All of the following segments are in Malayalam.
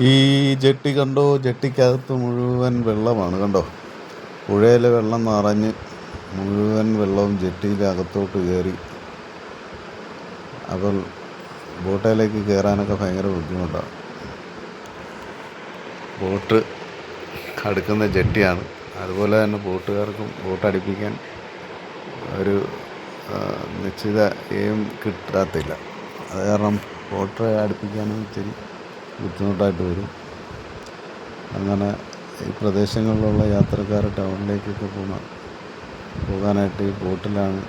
ഈ ജെട്ടി കണ്ടോ? ജെട്ടിക്കകത്ത് മുഴുവൻ വെള്ളമാണ് കണ്ടോ. പുഴയിലെ വെള്ളം നിറഞ്ഞ് മുഴുവൻ വെള്ളവും ജെട്ടിയിലെ അകത്തോട്ട് കയറി. അപ്പോൾ ബോട്ടിലേക്ക് കയറാനൊക്കെ ഭയങ്കര ബുദ്ധിമുട്ടാണ്. ബോട്ട് അടുക്കുന്ന ജെട്ടിയാണ്. അതുപോലെ തന്നെ ബോട്ടുകാർക്കും ബോട്ട് അടുപ്പിക്കാൻ ഒരു നിശ്ചിത എയിം കിട്ടാത്തില്ല. അത് കാരണം ബോട്ട് അടുപ്പിക്കാനും ഇത്തിരി ബുദ്ധിമുട്ടായിട്ട് വരും. അങ്ങനെ ഈ പ്രദേശങ്ങളിലുള്ള യാത്രക്കാർ ടൗണിലേക്കൊക്കെ പോകാനായിട്ട് ഈ ബോട്ടിലാണ്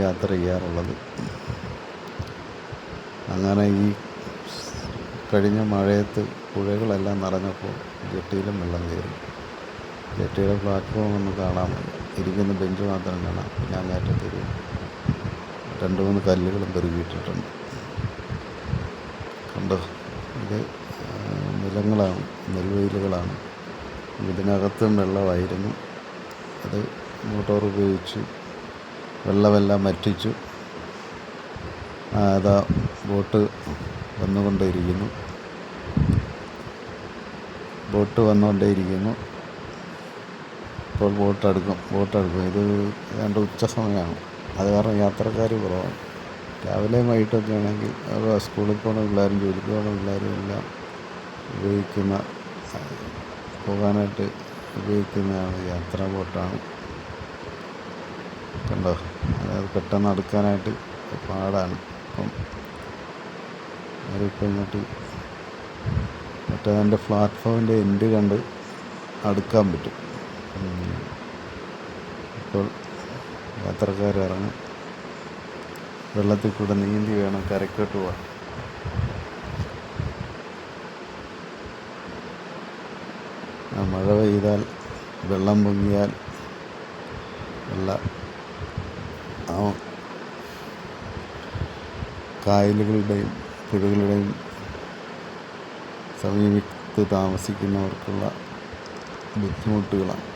യാത്ര ചെയ്യാറുള്ളത്. അങ്ങനെ ഈ കഴിഞ്ഞ മഴയത്ത് പുഴകളെല്ലാം നിറഞ്ഞപ്പോൾ ജെട്ടിയിലും വെള്ളം കയറി. ജെട്ടിയുടെ പ്ലാറ്റ്ഫോം ഒന്നും കാണാൻ വയ്യ. ഇരിക്കുന്ന ബെഞ്ച് മാത്രം കാണാം. പിന്നെ അങ്ങേറ്റത്തിൽ 2-3 കല്ലുകളും പെറുകിയിട്ടിട്ടുണ്ട്. കണ്ടോ, ഇത് നിലങ്ങളാണ്, നെൽവയലുകളാണ്. ഇതിനകത്തും വെള്ളമായിരുന്നു. അത് മോട്ടോർ ഉപയോഗിച്ച് വെള്ളമെല്ലാം വറ്റിച്ചു. അതാ ബോട്ട് വന്നുകൊണ്ടേയിരിക്കുന്നു. ഇപ്പോൾ ബോട്ട് അടുക്കും. ഇത് ഏതാണ്ട് ഉച്ച സമയമാണ്. അത് കാരണം യാത്രക്കാർ കുറവാണ്. രാവിലെയും വൈകിട്ടൊക്കെ ആണെങ്കിൽ സ്കൂളിൽ പോകുന്ന പിള്ളേരും ജോലിക്ക് പോകുന്ന പിള്ളേരും എല്ലാം പോകാനായിട്ട് ഉപയോഗിക്കുന്നതാണ് യാത്രാ ബോട്ടാണ്. കണ്ടോ, അതായത് പെട്ടെന്ന് അടുക്കാനായിട്ട് പാടാണ്. അതിപ്പോൾ ഇങ്ങോട്ട് മറ്റേ പ്ലാറ്റ്ഫോമിൻ്റെ എൻഡ് കണ്ട് അടുക്കാൻ പറ്റും. ഇപ്പോൾ യാത്രക്കാർ ഇറങ്ങും. വെള്ളത്തിൽ കൂടെ നീന്തി വേണം കരയ്ക്കോട്ട് പോകാൻ. മഴ പെയ്താൽ, വെള്ളം പൊങ്ങിയാൽ കായലുകളുടെയും പുഴകളുടെയും സമീപത്ത് താമസിക്കുന്നവർക്കുള്ള ബുദ്ധിമുട്ടുകളാണ്.